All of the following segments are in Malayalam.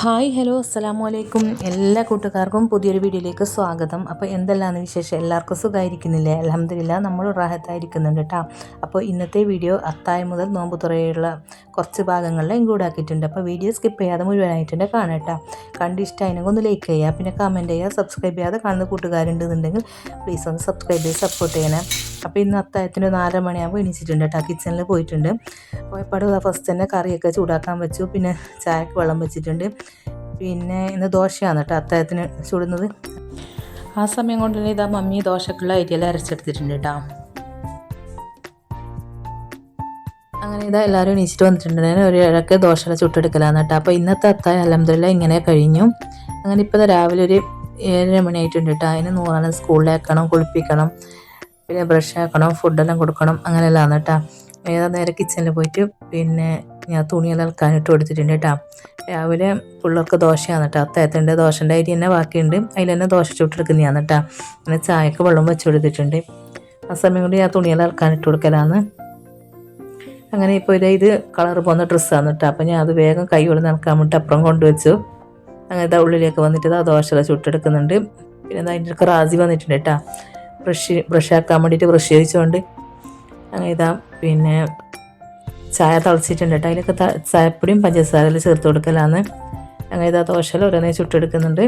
ഹായ് ഹലോ അസ്സലാമു അലൈക്കും. എല്ലാ കൂട്ടുകാർക്കും പുതിയൊരു വീഡിയോയിലേക്ക് സ്വാഗതം. അപ്പോൾ എന്തെല്ലാമാണ് വിശേഷം? എല്ലാവർക്കും സുഖമായിരിക്കുന്നില്ലേ? അൽഹംദുലില്ലാ നമ്മൾ റാഹത്തായിരിക്കുന്നുണ്ട് കേട്ടോ. അപ്പോൾ ഇന്നത്തെ വീഡിയോ അത്താഴം മുതൽ നോമ്പ് തുറയുള്ള കുറച്ച് ഭാഗങ്ങളിൽ ഇൻക്ലൂഡ് ആക്കിയിട്ടുണ്ട്. അപ്പോൾ വീഡിയോ സ്കിപ്പ് ചെയ്യാതെ മുഴുവനായിട്ടുണ്ട് കാണാം കേട്ടോ. കണ്ട് ഇഷ്ടമായെങ്കിൽ ഒന്ന് ലൈക്ക് ചെയ്യുക, പിന്നെ കമൻറ്റ് ചെയ്യുക. സബ്സ്ക്രൈബ് ചെയ്യാതെ കാണുന്ന കൂട്ടുകാരുണ്ടെന്നുണ്ടെങ്കിൽ പ്ലീസ് ഒന്ന് സബ്സ്ക്രൈബ് ചെയ്ത് സപ്പോർട്ട് ചെയ്യണേ. അപ്പോൾ ഇന്ന് അത്താഴത്തിന് 4 മണിയാകുമ്പോൾ എണീച്ചിട്ടുണ്ട് കേട്ടോ. കിച്ചണിൽ പോയിട്ടുണ്ട്. പോയപ്പാട് ഫസ്റ്റ് തന്നെ കറിയൊക്കെ ചൂടാക്കാൻ വെച്ചു, പിന്നെ ചായക്ക് വെള്ളം വെച്ചിട്ടുണ്ട്. പിന്നെ ഇന്ന് ദോശയാണ് കേട്ടോ അത്താഴത്തിന് ചുടുന്നത്. ആ സമയം കൊണ്ട് തന്നെ ഇതാ മമ്മി ദോശക്കുള്ള അരിയെല്ലാം അരച്ചെടുത്തിട്ടുണ്ട് കേട്ടോ. അങ്ങനെ ഇതാ എല്ലാവരും എണീച്ചിട്ട് വന്നിട്ടുണ്ടെങ്കിൽ ഒരു ഇഴക്ക് ദോശ ചുട്ടെടുക്കലാന്ന് കേട്ടോ. അപ്പോൾ ഇന്നത്തെ അത്താഴം അൽഹംദുലില്ലാ ഇങ്ങനെ കഴിഞ്ഞു. അങ്ങനെ ഇപ്പോൾ രാവിലെ ഒരു 7 മണിയായിട്ടുണ്ട് കേട്ടോ. അതിന് നൂറാണ് സ്കൂളിലേക്കണം, കുളിപ്പിക്കണം, പിന്നെ ബ്രഷ് ആക്കണം, ഫുഡെല്ലാം കൊടുക്കണം, അങ്ങനെയെല്ലാം കേട്ടോ. നേരെ കിച്ചണിൽ പോയിട്ട് പിന്നെ ഞാൻ തുണിയെല്ലാം അലക്കാനിട്ട് കൊടുത്തിട്ടുണ്ട് കേട്ടോ. രാവിലെ പിള്ളേർക്ക് ദോശയാണ് കേട്ടോ. അത്താഴത്തിൻ്റെ ദോശൻ്റെ അരി തന്നെ ബാക്കിയുണ്ട്, അതിൽ തന്നെ ദോശ ചുട്ടെടുക്കുന്നതാണ് കേട്ടോ. അങ്ങനെ ചായക്ക് വെള്ളം വെച്ച് കൊടുത്തിട്ടുണ്ട്. ആ സമയം കൊണ്ട് ഞാൻ തുണിയെല്ലാം അലക്കാനിട്ട് കൊടുക്കലാന്ന്. അങ്ങനെ ഇപ്പോൾ ഇത് കളർ പോകുന്ന ഡ്രസ്സാണ് കേട്ടോ. അപ്പോൾ ഞാൻ അത് വേഗം കൈ കൊണ്ട് നനക്കാൻ വേണ്ടിയിട്ട് അപ്പുറം കൊണ്ടുവച്ചു. അങ്ങനെ ഉള്ളിലേക്ക് വന്നിട്ട് ആ ദോശ ചുട്ടെടുക്കുന്നുണ്ട്. പിന്നെ അതിൻ്റെ ഒക്കെ റാസി വന്നിട്ടുണ്ട് കേട്ടോ. ബ്രഷ് ആക്കാൻ വേണ്ടിയിട്ട് ബ്രഷ് ചോദിച്ചുകൊണ്ട് അങ്ങനെ ഇതാ പിന്നെ ചായ തിളച്ചിട്ടുണ്ട് കേട്ടോ. അതിലൊക്കെ ചായപ്പൊടിയും പഞ്ചസാരയിൽ ചേർത്ത് കൊടുക്കലാന്ന്. അങ്ങനെ ഇതാ ദോശയിൽ ഓരോന്നേ ചുട്ടെടുക്കുന്നുണ്ട്.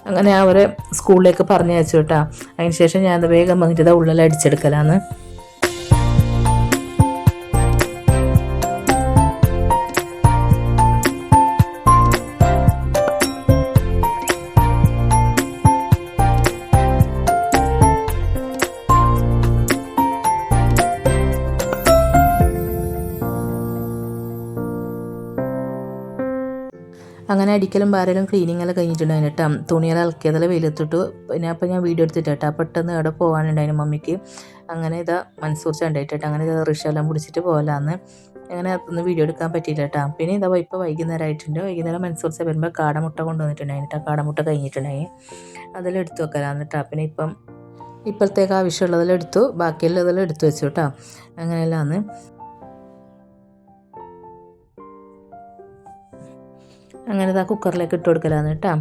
അങ്ങനെ അവരെ സ്കൂളിലേക്ക് പറഞ്ഞയച്ചു കേട്ടോ. അതിന് ശേഷം ഞാൻ വേഗം വന്നിട്ട് ഇതാ ഉള്ളിൽ അടിച്ചെടുക്കലാന്ന്. അങ്ങനെ അടിക്കലും പാരലും ക്ലീനിങ്ങെല്ലാം കഴിഞ്ഞിട്ടുണ്ടായിരുന്നു കേട്ടോ. തുണിയെല്ലാം ഇളക്കിയതെല്ലാം വെയിലത്തിട്ടു. പിന്നെ അപ്പോൾ ഞാൻ വീഡിയോ എടുത്തിട്ട് കേട്ടോ. പെട്ടെന്ന് അവിടെ പോകാനുണ്ടായിരുന്നു മമ്മിക്ക്. അങ്ങനെ ഇതാ മൻസൂർ ചണ്ടായിട്ടോ. അങ്ങനെ ഇതാ റിഷെല്ലാം പിടിച്ചിട്ട് പോകലാന്ന്. അങ്ങനെ ഒന്ന് വീഡിയോ എടുക്കാൻ പറ്റിയില്ല കേട്ടോ. പിന്നെ ഇതാ ഇപ്പോൾ വൈകുന്നേരം ആയിട്ടുണ്ട്. വൈകുന്നേരം മൻസൂർ വരുമ്പോൾ കാടമുട്ട കൊണ്ടുവന്നിട്ടുണ്ടായിരുന്നു കേട്ടോ. കാടമുട്ട കഴിഞ്ഞിട്ടുണ്ടായി, അതെല്ലാം എടുത്തു വെക്കലാന്ന് കേട്ടോ. പിന്നെ ഇപ്പോഴത്തേക്ക് ആവശ്യമുള്ളതെല്ലാം എടുത്തു, ബാക്കിയുള്ളതെല്ലാം എടുത്തു വെച്ചു കേട്ടോ. അങ്ങനെയെല്ലാമാണ്. അങ്ങനെ ഇതാ കുക്കറിലേക്ക് ഇട്ട് കൊടുക്കലാന്ന് കേട്ടോ.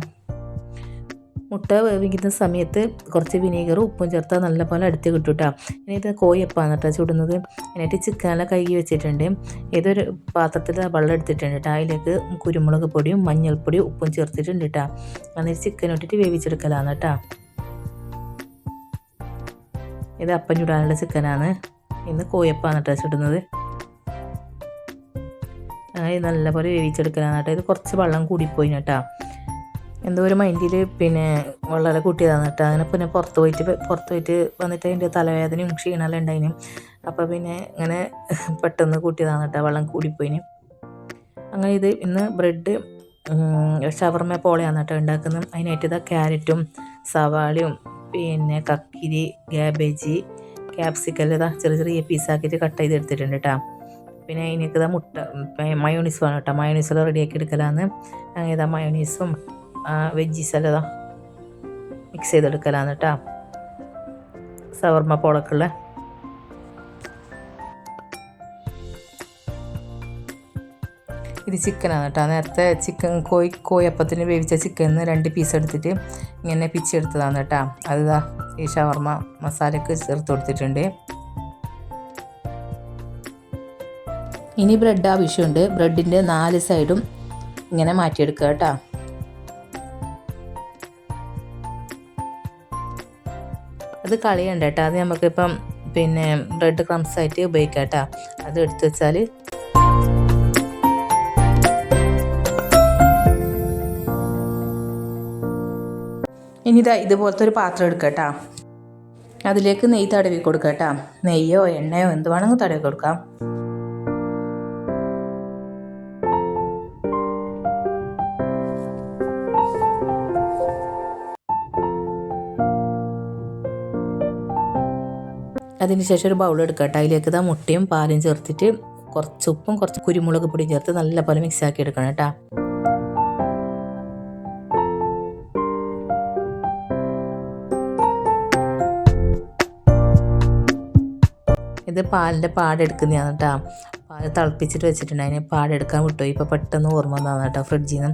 മുട്ട വേവിക്കുന്ന സമയത്ത് കുറച്ച് വിനീഗറും ഉപ്പും ചേർത്താൽ നല്ലപോലെ അടുത്ത് കിട്ടും കേട്ടോ. ഇനി ഇത് കോഴിയപ്പാണ് കേട്ടോ ചുടുന്നത്. എന്നിട്ട് ചിക്കനെല്ലാം കഴുകി വെച്ചിട്ടുണ്ട്. ഇതൊരു പാത്രത്തിൽ വെള്ളം എടുത്തിട്ടുണ്ട് കേട്ടോ. അതിലേക്ക് കുരുമുളക് പൊടിയും മഞ്ഞൾപ്പൊടിയും ഉപ്പും ചേർത്തിട്ടുണ്ട് കേട്ടോ. എന്നിട്ട് ചിക്കൻ ഇട്ടിട്ട് വേവിച്ചെടുക്കലാന്ന് കേട്ടോ. ഇത് അപ്പം ചുടാനുള്ള ചിക്കനാണ്. ഇന്ന് കോഴിയപ്പാണ് കേട്ടോ ചുടുന്നത്. അങ്ങനെ നല്ലപോലെ വേവിച്ചെടുക്കലാണ് കേട്ടോ. ഇത് കുറച്ച് വെള്ളം കൂടിപ്പോയി കേട്ടോ. എന്തോ ഒരു മൈൻഡിൽ പിന്നെ വെള്ളം കൂട്ടിയതാണ് കേട്ടോ. അങ്ങനെ പിന്നെ പുറത്ത് പോയിട്ട് വന്നിട്ട് അതിൻ്റെ തലവേദനയും ക്ഷീണമെല്ലാം ഉണ്ടായിനും. അപ്പോൾ പിന്നെ ഇങ്ങനെ പെട്ടെന്ന് കൂട്ടിയതാണ് കേട്ടോ, വെള്ളം കൂടിപ്പോയിന്. അങ്ങനെ ഇത് ഇന്ന് ബ്രെഡ് ഷവർമ പോളയാണ് കേട്ടോ ഉണ്ടാക്കുന്നത്. അതിനായിട്ട് ഇതാ ക്യാരറ്റും സവാളയും പിന്നെ കക്കിരി, ക്യാബേജ്, ക്യാപ്സിക്കൽ ഇതാ ചെറിയ ചെറിയ പീസാക്കിയിട്ട് കട്ട് ചെയ്തെടുത്തിട്ടുണ്ട് കേട്ടോ. പിന്നെ അതിനൊക്കെ ഇതാ മുട്ട മയോണീസ് വേണം കേട്ടോ. മയോണീസെല്ലാം റെഡിയാക്കി എടുക്കലാന്ന്. അങ്ങനെ ഇതാ മയോണീസും വെജീസെല്ലാം ഇതാ മിക്സ് ചെയ്തെടുക്കലാന്ന് കേട്ടോ. ഷവർമ പോളക്കുള്ള ഇത് ചിക്കനാണ് കേട്ടോ. നേരത്തെ കോഴിയപ്പത്തിന് വേവിച്ച ചിക്കനിൽ 2 പീസ് എടുത്തിട്ട് ഇങ്ങനെ പിച്ചെടുത്തതാണ് കേട്ടോ. അതിതാ ഈ ഷവർമ മസാലയ്ക്ക് ചേർത്ത് കൊടുത്തിട്ടുണ്ട്. ഇനി ബ്രെഡ് ആവശ്യമുണ്ട്. ബ്രെഡിൻ്റെ 4 സൈഡും ഇങ്ങനെ മാറ്റിയെടുക്കുക കേട്ടോ. അത് കളയണ്ട കേട്ടോ. അത് നമുക്കിപ്പം പിന്നെ ബ്രെഡ് ക്രംസ് ആയിട്ട് ഉപയോഗിക്കാം കേട്ടോ. അത് എടുത്ത് വെച്ചാൽ ഇനി ഇതുപോലത്തെ ഒരു പാത്രം എടുക്കുക കേട്ടോ. അതിലേക്ക് നെയ്യ് തടവി കൊടുക്കുക കേട്ടോ. നെയ്യോ എണ്ണയോ എന്ത് വേണമെങ്കിൽ തടവി കൊടുക്കാം. അതിന് ശേഷം ഒരു ബൗൾ എടുക്കുക കേട്ടോ. അതിലേക്ക് ഇതാ മുട്ടയും പാലും ചേർത്തിട്ട് കുറച്ച് ഉപ്പും കുറച്ച് കുരുമുളക് പൊടിയും ചേർത്ത് നല്ലപോലെ മിക്സ് ആക്കി എടുക്കണം കേട്ടോ. ഇത് പാലിൻ്റെ പാടെടുക്കുന്നതാണ് കേട്ടോ. പാൽ തിളപ്പിച്ചിട്ട് വെച്ചിട്ടുണ്ട്, അതിന് പാടെടുക്കാൻ വിട്ടുപോയി. ഇപ്പോൾ പെട്ടെന്ന് ഓർമ്മ വന്നതാണ് കേട്ടോ ഫ്രിഡ്ജിൽ നിന്ന്.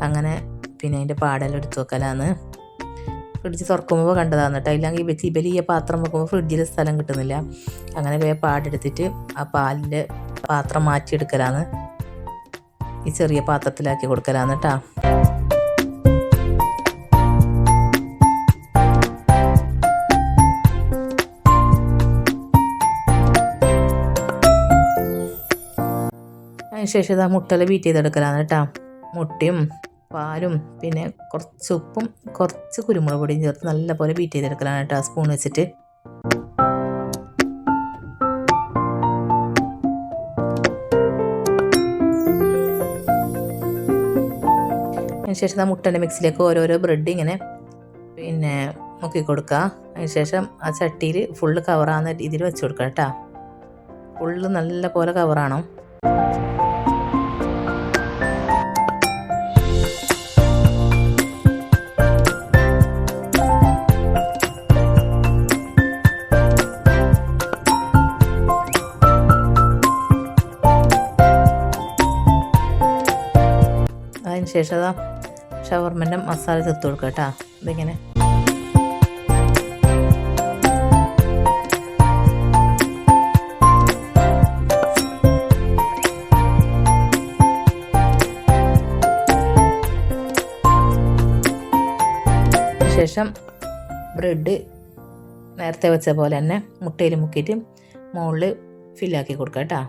അങ്ങനെ പിന്നെ അതിൻ്റെ പാടെല്ലാം എടുത്ത് വെക്കലാന്ന്. ഫ്രിഡ്ജ് തുറക്കുമ്പോൾ കണ്ടതാണ് കേട്ടോ. ഇല്ലെങ്കിൽ വലിയ പാത്രം വെക്കുമ്പോൾ ഫ്രിഡ്ജിൽ സ്ഥലം കിട്ടുന്നില്ല. അങ്ങനെ പാടെടുത്തിട്ട് ആ പാലിൻ്റെ പാത്രം മാറ്റിയെടുക്കലാന്ന്. ഈ ചെറിയ പാത്രത്തിലാക്കി കൊടുക്കലാന്ന് കേട്ടോ. അതിനുശേഷം ഇതാ മുട്ടൽ ബീറ്റ് ചെയ്തെടുക്കലാണ് കേട്ടോ. മുട്ടയും പാലും പിന്നെ കുറച്ച് ഉപ്പും കുറച്ച് കുരുമുളക് പൊടിയും ചേർത്ത് നല്ലപോലെ ബീറ്റ് ചെയ്തെടുക്കലാണ് കേട്ടോ, സ്പൂൺ വെച്ചിട്ട്. അതിനുശേഷം ആ മുട്ടൻ്റെ മിക്സിലേക്ക് ഓരോരോ ബ്രെഡ് ഇങ്ങനെ പിന്നെ മുക്കി കൊടുക്കുക. അതിനുശേഷം ആ ചട്ടിയിൽ ഫുള്ള് കവറാകുന്ന രീതിയിൽ വെച്ച് കൊടുക്കുക കേട്ടോ. ഫുള്ള് നല്ല പോലെ കവറാണോ. അതിനുശേഷം അതാ ഷവർമൻ്റെ മസാല ചേർത്ത് കൊടുക്കുക കേട്ടോ. ഇതിങ്ങനെ ശേഷം ബ്രെഡ് നേരത്തെ വെച്ച പോലെ തന്നെ മുട്ടയിൽ മുക്കിയിട്ട് മുകളിൽ ഫില്ലാക്കി കൊടുക്കുക കേട്ടോ.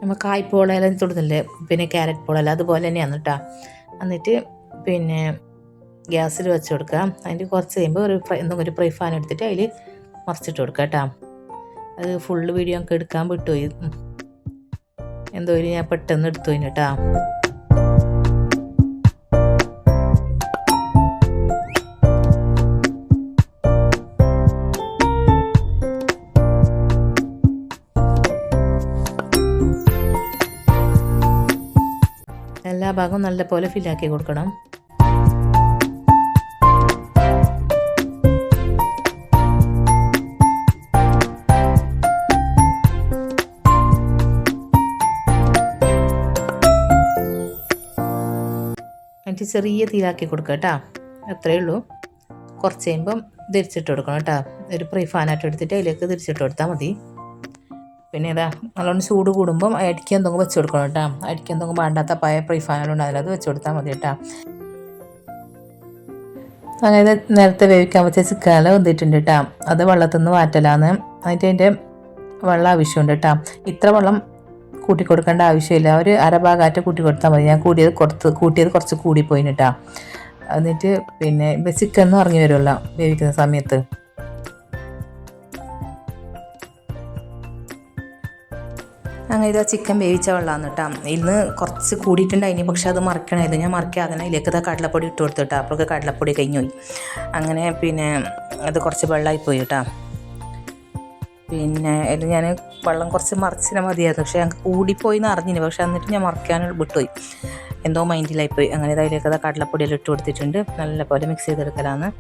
നമ്മൾ കായ്പോളെല്ലാം തൊടുന്നില്ലേ, പിന്നെ ക്യാരറ്റ് പോളെല്ലാം അതുപോലെ തന്നെയാണ് കേട്ടോ. എന്നിട്ട് പിന്നെ ഗ്യാസിൽ വെച്ച് കൊടുക്കുക. അതിൻ്റെ കുറച്ച് കഴിയുമ്പോൾ എന്തെങ്കിലും ഒരു ഫ്രൈ പാൻ എടുത്തിട്ട് അതിൽ മറിച്ചിട്ട് കൊടുക്കുക കേട്ടോ. അത് ഫുള്ള് വീഡിയോ നമുക്ക് എടുക്കാൻ വിട്ടുപോയി, എന്തോ ഞാൻ പെട്ടെന്ന് എടുത്തു കേട്ടോ. എല്ലാ ഭാഗവും നല്ലപോലെ ഫില്ലാക്കി കൊടുക്കണം. എന്നിട്ട് ചെറിയ തീയിലാക്കി കൊടുക്കുക കേട്ടോ. അത്രയേ ഉള്ളൂ. കുറച്ച് കഴിയുമ്പം തിരിച്ചിട്ട് കൊടുക്കണം കേട്ടോ. ഒരു ഫ്രൈ പാനായിട്ട് എടുത്തിട്ട് അതിലേക്ക് തിരിച്ചിട്ട് കൊടുത്താൽ മതി. പിന്നെ ഇതാ നല്ലോണം ചൂട് കൂടുമ്പം അടിക്ക് എന്തെങ്കിലും വെച്ച് കൊടുക്കണം കേട്ടോ. അടിക്ക് എന്തെങ്കിലും വേണ്ടാത്ത പഴയ ഫ്രൈ പാനെല്ലാം അതിലത് വെച്ച് കൊടുത്താൽ മതി കേട്ടോ. അങ്ങനെ നേരത്തെ വേവിക്കാൻ വെച്ച ചിക്കനെല്ലാം വന്നിട്ടുണ്ട് കേട്ടോ. അത് വെള്ളത്തിൽ നിന്ന് മാറ്റലാന്ന്. എന്നിട്ട് അതിൻ്റെ വെള്ളം ആവശ്യമുണ്ട് കേട്ടോ. ഇത്ര വെള്ളം കൂട്ടി കൊടുക്കേണ്ട ആവശ്യമില്ല, ഒരു അരഭാഗമായിട്ട് കൂട്ടി കൊടുത്താൽ മതി. ഞാൻ കൂട്ടിയത് കുറച്ച് കൂടിപ്പോയി കേട്ടോ. എന്നിട്ട് പിന്നെ ചിക്കൻ എന്ന് ഇറങ്ങി വരുമല്ലോ വേവിക്കുന്ന സമയത്ത്. അങ്ങനെ ഇതാ ചിക്കൻ വേവിച്ച വെള്ളമാണ് കേട്ടോ. ഇന്ന് കുറച്ച് കൂടിയിട്ടുണ്ടായിനി, പക്ഷെ അത് മറിക്കണമായിരുന്നു. ഞാൻ മറിക്കാതെ അതിലേക്ക് ഇതാ കടലപ്പൊടി ഇട്ട് കൊടുത്തു കേട്ടോ. അപ്പോഴൊക്കെ കടലപ്പൊടി കഴിഞ്ഞു പോയി. അങ്ങനെ പിന്നെ അത് കുറച്ച് വെള്ളമായിപ്പോയി കേട്ടോ. പിന്നെ അതിൽ ഞാൻ വെള്ളം കുറച്ച് മറിച്ചിന് മതിയായിരുന്നു, പക്ഷേ ഞങ്ങൾക്ക് കൂടിപ്പോയി എന്ന് അറിഞ്ഞിന്. പക്ഷെ എന്നിട്ട് ഞാൻ മറിക്കാൻ വിട്ടുപോയി, എന്തോ മൈൻഡിലായിപ്പോയി. അങ്ങനെ അതിലേക്ക് അത് കടലപ്പൊടിയെല്ലാം ഇട്ട് കൊടുത്തിട്ടുണ്ട്. നല്ലപോലെ മിക്സ് ചെയ്തെടുക്കലാന്ന്.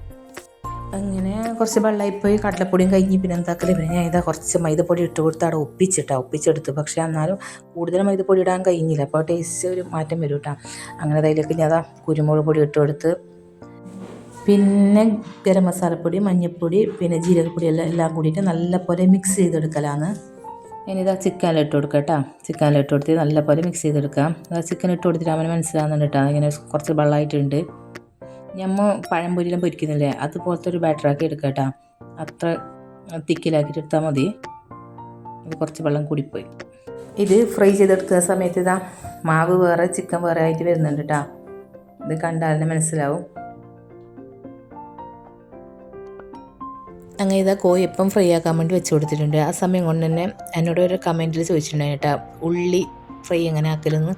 അങ്ങനെ കുറച്ച് വെള്ളമായിപ്പോയി, കടലപ്പൊടിയും കഴിഞ്ഞ് പിന്നെ എന്താക്കല്, പിന്നെ ഞാൻ ഇതാ കുറച്ച് മൈദപ്പൊടി ഇട്ട് കൊടുത്ത് അവിടെ ഒപ്പിച്ചെടുത്തു. പക്ഷേ എന്നാലും കൂടുതൽ മൈദപ്പൊടി ഇടാൻ കഴിഞ്ഞില്ല, അപ്പോൾ ടേസ്റ്റ് ഒരു മാറ്റം വരും കേട്ടോ. അങ്ങനെ അതിലേക്ക് ഞാൻ അതാ കുരുമുളക് പൊടി ഇട്ട് കൊടുത്ത്, പിന്നെ ഗരം മസാലപ്പൊടി, മഞ്ഞൾപ്പൊടി, പിന്നെ ജീരകപ്പൊടി എല്ലാം കൂടിയിട്ട് നല്ലപോലെ മിക്സ് ചെയ്തെടുക്കലാണ്. ഇനി ഇതാ ചിക്കനെല്ലാം ഇട്ട് കൊടുക്കുക കേട്ടോ. ചിക്കനെല്ലാം ഇട്ട് കൊടുത്ത് നല്ലപോലെ മിക്സ് ചെയ്തെടുക്കാം. ചിക്കൻ ഇട്ട് കൊടുത്തിട്ട് അവന് മനസ്സിലാകുന്നുണ്ട് കേട്ടോ. ഇങ്ങനെ കുറച്ച് വെള്ളമായിട്ടുണ്ട്. ഞമ്മ പഴംപൊരിയെല്ലാം പൊരിക്കുന്നില്ലേ, അതുപോലത്തെ ഒരു ബാറ്ററാക്കി എടുക്കുക കേട്ടോ. അത്ര തിക്കിലാക്കിയിട്ട് എടുത്താൽ മതി. ഇത് കുറച്ച് വെള്ളം കൂടിപ്പോയി. ഇത് ഫ്രൈ ചെയ്തെടുക്കുന്ന സമയത്ത് ഇതാ മാവ് വേറെ ചിക്കൻ വേറെ ആയിട്ട് വരുന്നുണ്ട് കേട്ടോ. ഇത് കണ്ടാലിന് മനസ്സിലാവും. അങ്ങനെ ഇതാ കോഴി എപ്പം ഫ്രൈ ആക്കാൻ വേണ്ടി വെച്ച് കൊടുത്തിട്ടുണ്ട്. ആ സമയം കൊണ്ട് തന്നെ എന്നോട് ഒരു കമൻറ്റിൽ ചോദിച്ചിട്ടുണ്ടായി കേട്ടോ, ഉള്ളി ഫ്രൈ എങ്ങനെ ആക്കലെന്ന്.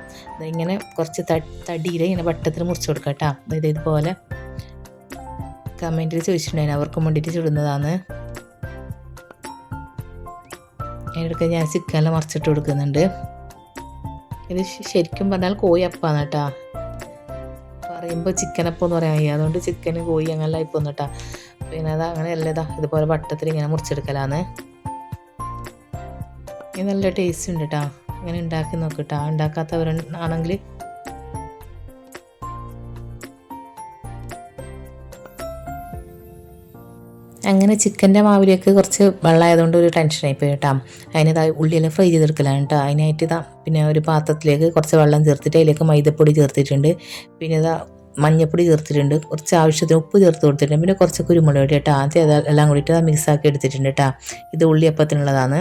ഇങ്ങനെ കുറച്ച് തടിയിൽ ഇങ്ങനെ വട്ടത്തിൽ മുറിച്ച് കൊടുക്കാം കേട്ടോ. അതായത് ഇതുപോലെ കമൻറ്റിൽ ചോദിച്ചിട്ടുണ്ടായിരുന്നു, അവർക്കും വേണ്ടിയിട്ട് ചുടുന്നതാണ്. അതിനൊക്കെ ഞാൻ ചിക്കനെല്ലാം മറിച്ചിട്ട് കൊടുക്കുന്നുണ്ട്. ഇത് ശരിക്കും പറഞ്ഞാൽ കോഴിയപ്പാണ് കേട്ടോ. പറയുമ്പോൾ ചിക്കനപ്പം എന്ന് പറയാൻ വയ്യ, അതുകൊണ്ട് ചിക്കന് കോഴി അങ്ങനെല്ലാം ഇപ്പോൾ കേട്ടോ. പിന്നെ അത് അങ്ങനെയല്ല, ഇതുപോലെ വട്ടത്തിൽ ഇങ്ങനെ മുറിച്ചെടുക്കലാന്ന്. ഇത് നല്ല ടേസ്റ്റ് ഉണ്ട് കേട്ടോ. ഇങ്ങനെ ഉണ്ടാക്കി നോക്കിട്ടാ, ഉണ്ടാക്കാത്തവരാണെങ്കിൽ. അങ്ങനെ ചിക്കൻ്റെ മാവിലേക്ക് കുറച്ച് വെള്ളമായതുകൊണ്ട് ഒരു ടെൻഷനായി പോയി കേട്ടോ. അതിന് ഉള്ളിയെല്ലാം ഫ്രൈ ചെയ്തെടുക്കലാണ് കേട്ടോ. അതിനായിട്ട് പിന്നെ ഒരു പാത്രത്തിലേക്ക് കുറച്ച് വെള്ളം ചേർത്തിട്ട് അതിലേക്ക് മൈദപ്പൊടി ചേർത്തിട്ടുണ്ട്. പിന്നെ മഞ്ഞൾപ്പൊടി ചേർത്തിട്ടുണ്ട്, കുറച്ച് ആവശ്യത്തിന് ഉപ്പ് ചേർത്ത് കൊടുത്തിട്ടുണ്ട്, പിന്നെ കുറച്ച് കുരുമുളക് പൊടി കേട്ടോ. ആദ്യം എല്ലാം കൂടിയിട്ട് മിക്സാക്കി എടുത്തിട്ടുണ്ട് കേട്ടോ. ഇത് ഉള്ളിയപ്പത്തിനുള്ളതാണ്.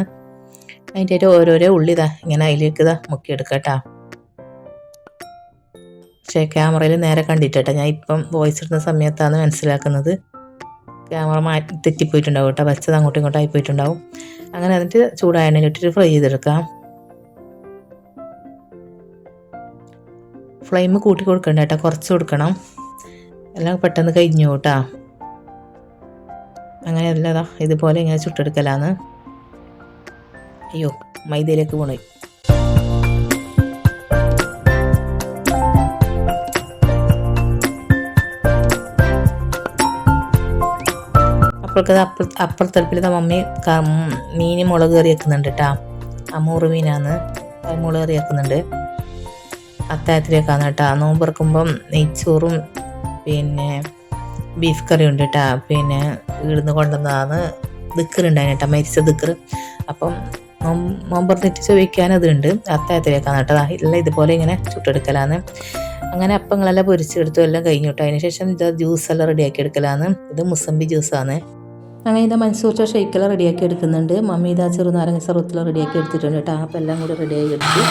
അതിൻ്റെ ആയിട്ട് ഓരോരോ ഉള്ളി ഇങ്ങനെ അതിലേക്ക് മുക്കിയെടുക്കാം കേട്ടോ. പക്ഷേ ക്യാമറയിൽ നേരെ കണ്ടിട്ടാ, ഞാൻ ഇപ്പം വോയിസ് ഇടുന്ന സമയത്താണ് മനസ്സിലാക്കുന്നത്. ക്യാമറ തെറ്റിപ്പോയിട്ടുണ്ടാവും കേട്ടോ, വെച്ചത് അങ്ങോട്ടും ഇങ്ങോട്ടും ആയിപ്പോയിട്ടുണ്ടാവും. അങ്ങനെ അതിൻ്റെ ചൂടായ എണ്ണയിലിട്ടിട്ട് ഫ്രൈ ചെയ്തെടുക്കാം. ഫ്ലെയിം കൂട്ടി കൊടുക്കണ്ട കേട്ടോ, കുറച്ച് കൊടുക്കണം. എല്ലാം പെട്ടെന്ന് കഴിഞ്ഞു കേട്ടോ. അങ്ങനെ എല്ലാം ഇതുപോലെ ഇങ്ങനെ ചുട്ടെടുക്കലാന്ന്. അയ്യോ, മൈദയിലേക്ക് പോണേ. അപ്പുറത്തടുപ്പിൽ മമ്മി മീൻ മുളക് കറി വെക്കുന്നുണ്ട് കേട്ടോ. അമൂറ് മീനാണ്, മുളക് കറി വെക്കുന്നുണ്ട്. അത്താഴത്തിലേക്കാണ് കേട്ടോ. നോമ്പുറക്കുമ്പം നെയ്ച്ചോറും പിന്നെ ബീഫ് കറി ഉണ്ട് കേട്ടോ. പിന്നെ ഇവിടുന്ന് കൊണ്ടുവന്നതാണ് ദിക്കറുണ്ടായിരുന്നു കേട്ടോ, മരിച്ച ദിക്കറ്. അപ്പം നോമ്പുറത്തിട്ട് ചോദിക്കാനതുണ്ട്. അത്താഴത്തിലേക്കാണ് കേട്ടോ. എല്ലാം ഇതുപോലെ ഇങ്ങനെ ചുട്ടെടുക്കലാന്ന്. അങ്ങനെ അപ്പങ്ങളെല്ലാം പൊരിച്ചെടുത്തു, എല്ലാം കഴിഞ്ഞു കേട്ടോ. അതിന് ശേഷം ഇത് ജ്യൂസെല്ലാം റെഡിയാക്കി എടുക്കലാന്ന്. ഇത് മുസമ്പി ജ്യൂസാണ്. അങ്ങനെ ഇതാ മൻസൂർച്ച ഷെയ്ക്കെല്ലാം റെഡിയാക്കി എടുക്കുന്നുണ്ട്. മമ്മി ഇതാ ചെറുനാരങ്ങ സർവത്തെല്ലാം റെഡിയാക്കി എടുത്തിട്ടുണ്ട് കേട്ടോ. അപ്പം എല്ലാം കൂടി റെഡിയാക്കി എടുത്തു.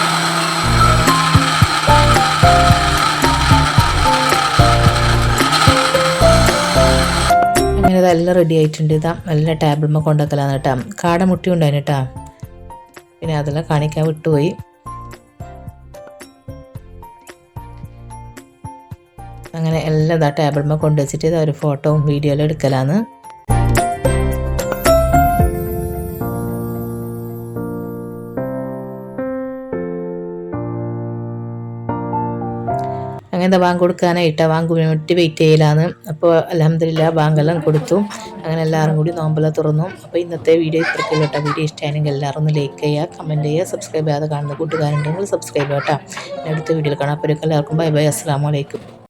അങ്ങനെ ഇതെല്ലാം റെഡി ആയിട്ടുണ്ട്. നല്ല ടേബിളിൽ കൊണ്ടുവെക്കലാന്ന് കേട്ടോ. കാടമുട്ടി ഉണ്ടായിരുന്നു കേട്ടോ. പിന്നെ അതെല്ലാം കാണിക്കാൻ വിട്ടുപോയി. അങ്ങനെ എല്ലാം ടേബിളിൽ കൊണ്ടുവച്ചിട്ട് ഒരു ഫോട്ടോയും വീഡിയോ എല്ലാം എടുക്കലാന്ന്. അങ്ങനെ ബാങ്ക് കൊടുക്കാനായിട്ടാണ്, ബാങ്ക് വേണ്ടി വെയിറ്റ് ചെയ്യലാന്ന്. അപ്പോൾ അൽഹംദുലില്ലാഹ് ബാങ്കെല്ലാം കൊടുത്തു. അങ്ങനെ എല്ലാവരും കൂടി നോമ്പെല്ലാം തുറന്നു. അപ്പോൾ ഇന്നത്തെ വീഡിയോ ഇത്രയ്ക്കുള്ളൂ കേട്ടോ. വീഡിയോ ഇഷ്ടമായെങ്കിൽ എല്ലാവരും ഒന്ന് ലൈക്ക് ചെയ്യുക, കമൻറ്റ് ചെയ്യുക, സബ്സ്ക്രൈബ് ചെയ്യാതെ കാണുന്ന കൂട്ടുകാരുണ്ടെങ്കിൽ സബ്സ്ക്രൈബ് ചെയ്യാം കേട്ടോ. അടുത്ത വീഡിയോയിൽ കാണാം. അപ്പോൾ എല്ലാവർക്കും ബൈ ബൈ, അസ്സലാമു അലൈക്കും.